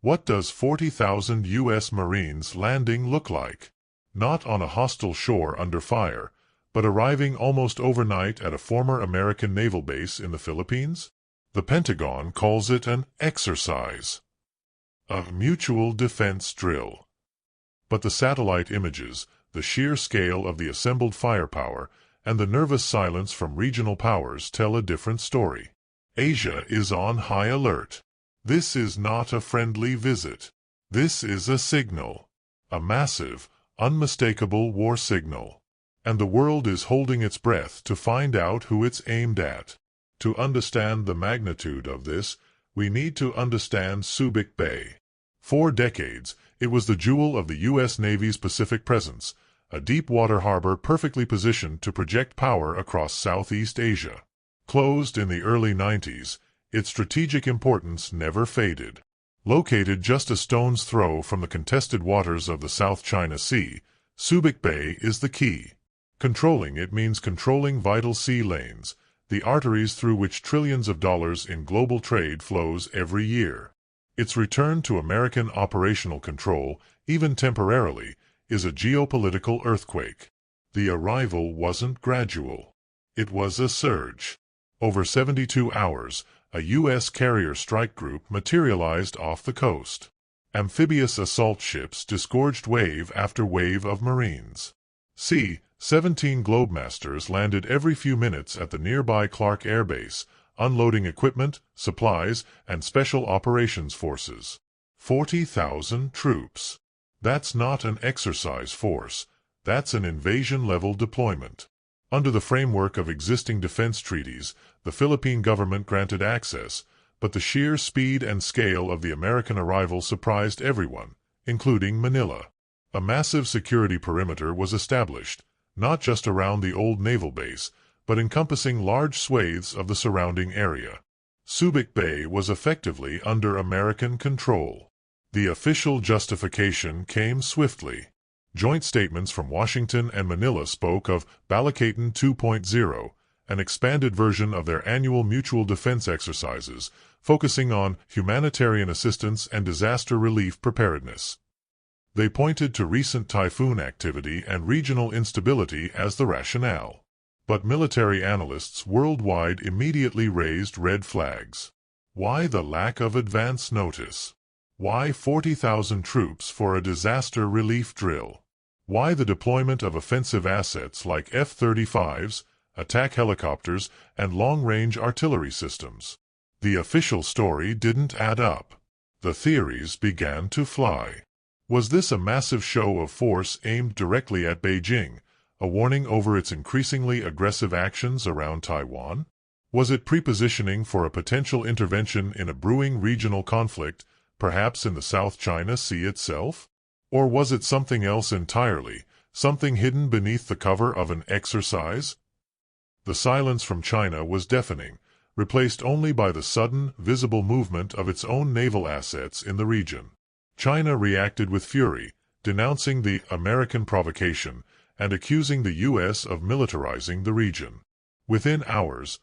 What does 40,000 U.S. Marines landing look like? Not on a hostile shore under fire, but arriving almost overnight at a former American naval base in the Philippines? The Pentagon calls it an exercise, a mutual defense drill. But the satellite images, the sheer scale of the assembled firepower, and the nervous silence from regional powers tell a different story. Asia is on high alert. This is not a friendly visit. This is a signal. A massive, unmistakable war signal. And the world is holding its breath to find out who it's aimed at. To understand the magnitude of this, we need to understand Subic Bay. For decades, it was the jewel of the U.S. Navy's Pacific presence, a deep-water harbor perfectly positioned to project power across Southeast Asia. Closed in the early 90s, its strategic importance never faded. Located just a stone's throw from the contested waters of the South China Sea, Subic Bay is the key. Controlling it means controlling vital sea lanes, the arteries through which trillions of dollars in global trade flows every year. Its return to American operational control, even temporarily, is a geopolitical earthquake. The arrival wasn't gradual. It was a surge. Over 72 hours, a U.S. carrier strike group materialized off the coast. Amphibious assault ships disgorged wave after wave of Marines. C-17 Globemasters landed every few minutes at the nearby Clark Air Base, unloading equipment, supplies, and special operations forces. 40,000 troops. That's not an exercise force. That's an invasion-level deployment. Under the framework of existing defense treaties, the Philippine government granted access, but the sheer speed and scale of the American arrival surprised everyone, including Manila. A massive security perimeter was established, not just around the old naval base, but encompassing large swathes of the surrounding area. Subic Bay was effectively under American control. The official justification came swiftly. Joint statements from Washington and Manila spoke of Balikatan 2.0, an expanded version of their annual mutual defense exercises, focusing on humanitarian assistance and disaster relief preparedness. They pointed to recent typhoon activity and regional instability as the rationale. But military analysts worldwide immediately raised red flags. Why the lack of advance notice? Why 40,000 troops for a disaster relief drill? Why the deployment of offensive assets like F-35s, attack helicopters, and long-range artillery systems? The official story didn't add up. The theories began to fly. Was this a massive show of force aimed directly at Beijing, a warning over its increasingly aggressive actions around Taiwan? Was it prepositioning for a potential intervention in a brewing regional conflict, perhaps in the South China Sea itself? Or was it something else entirely, something hidden beneath the cover of an exercise? The silence from China was deafening, replaced only by the sudden, visible movement of its own naval assets in the region. China reacted with fury, denouncing the American provocation and accusing the U.S. of militarizing the region. Within hours,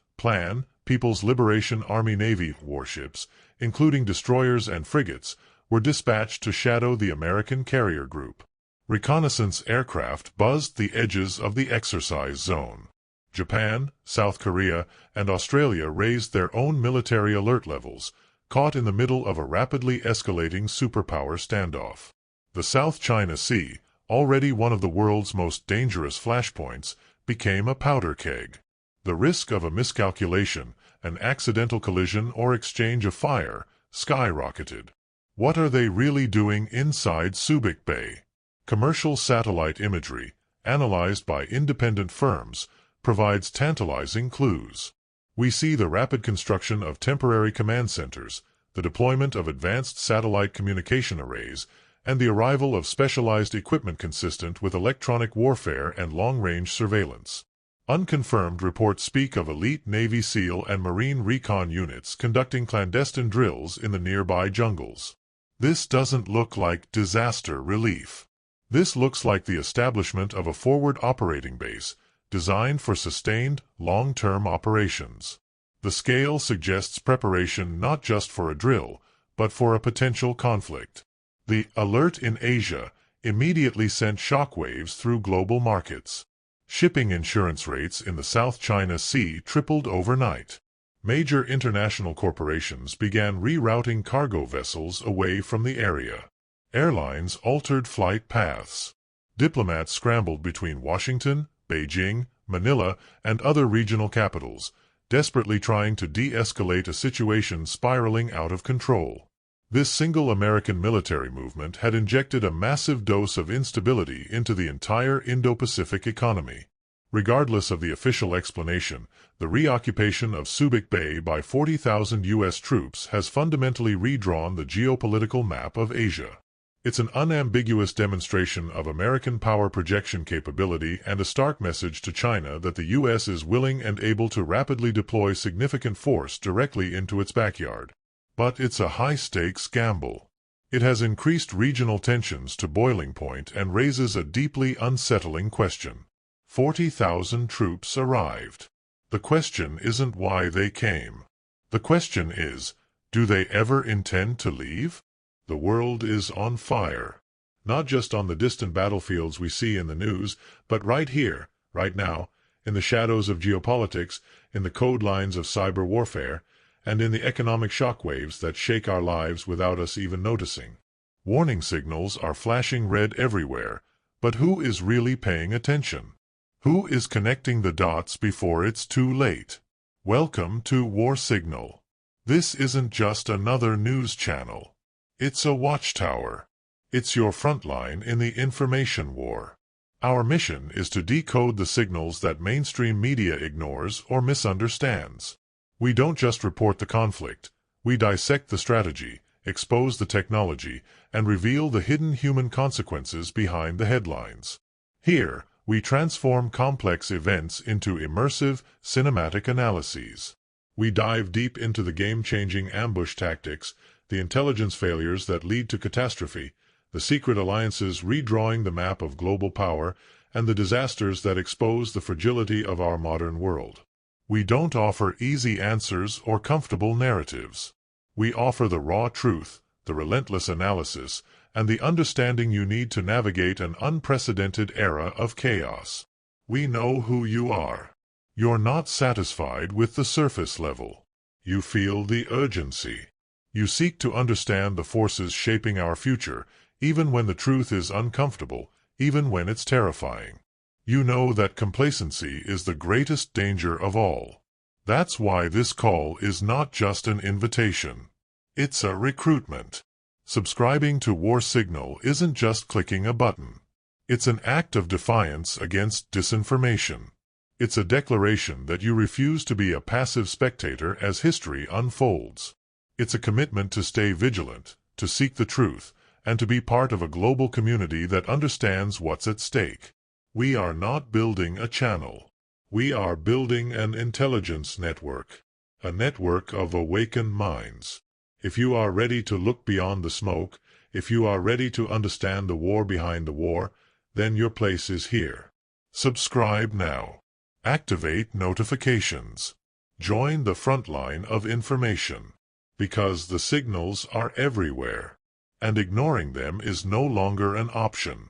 People's Liberation Army Navy warships, including destroyers and frigates, were dispatched to shadow the American carrier group. Reconnaissance aircraft buzzed the edges of the exercise zone. Japan, South Korea, and Australia raised their own military alert levels, caught in the middle of a rapidly escalating superpower standoff. The South China Sea, already one of the world's most dangerous flashpoints, became a powder keg. The risk of a miscalculation, an accidental collision or exchange of fire, skyrocketed. What are they really doing inside Subic Bay? Commercial satellite imagery, analyzed by independent firms, provides tantalizing clues. We see the rapid construction of temporary command centers, the deployment of advanced satellite communication arrays, and the arrival of specialized equipment consistent with electronic warfare and long-range surveillance. Unconfirmed reports speak of elite Navy SEAL and Marine recon units conducting clandestine drills in the nearby jungles. This doesn't look like disaster relief. This looks like the establishment of a forward operating base, designed for sustained, long-term operations. The scale suggests preparation not just for a drill, but for a potential conflict. The alert in Asia immediately sent shockwaves through global markets. Shipping insurance rates in the South China Sea tripled overnight. Major international corporations began rerouting cargo vessels away from the area. Airlines altered flight paths. Diplomats scrambled between Washington, Beijing, Manila, and other regional capitals, desperately trying to de-escalate a situation spiraling out of control. This single American military movement had injected a massive dose of instability into the entire Indo-Pacific economy. Regardless of the official explanation, the reoccupation of Subic Bay by 40,000 U.S. troops has fundamentally redrawn the geopolitical map of Asia. It's an unambiguous demonstration of American power projection capability and a stark message to China that the U.S. is willing and able to rapidly deploy significant force directly into its backyard. But it's a high-stakes gamble. It has increased regional tensions to boiling point and raises a deeply unsettling question. 40,000 troops arrived. The question isn't why they came. The question is, do they ever intend to leave? The world is on fire. Not just on the distant battlefields we see in the news, but right here, right now, in the shadows of geopolitics, in the code lines of cyber warfare, and in the economic shockwaves that shake our lives without us even noticing. Warning signals are flashing red everywhere, but who is really paying attention? Who is connecting the dots before it's too late? Welcome to War Signal. This isn't just another news channel. It's a watchtower. It's your front line in the information war. Our mission is to decode the signals that mainstream media ignores or misunderstands. We don't just report the conflict. We dissect the strategy, expose the technology, and reveal the hidden human consequences behind the headlines. Here, we transform complex events into immersive, cinematic analyses. We dive deep into the game-changing ambush tactics, the intelligence failures that lead to catastrophe, the secret alliances redrawing the map of global power, and the disasters that expose the fragility of our modern world. We don't offer easy answers or comfortable narratives. We offer the raw truth, the relentless analysis, and the understanding you need to navigate an unprecedented era of chaos. We know who you are. You're not satisfied with the surface level. You feel the urgency. You seek to understand the forces shaping our future, even when the truth is uncomfortable, even when it's terrifying. You know that complacency is the greatest danger of all. That's why this call is not just an invitation. It's a recruitment. Subscribing to War Signal isn't just clicking a button. It's an act of defiance against disinformation. It's a declaration that you refuse to be a passive spectator as history unfolds. It's a commitment to stay vigilant, to seek the truth, and to be part of a global community that understands what's at stake. We are not building a channel. We are building an intelligence network, a network of awakened minds. If you are ready to look beyond the smoke, if you are ready to understand the war behind the war, then your place is here. Subscribe now. Activate notifications. Join the front line of information. Because the signals are everywhere, and ignoring them is no longer an option.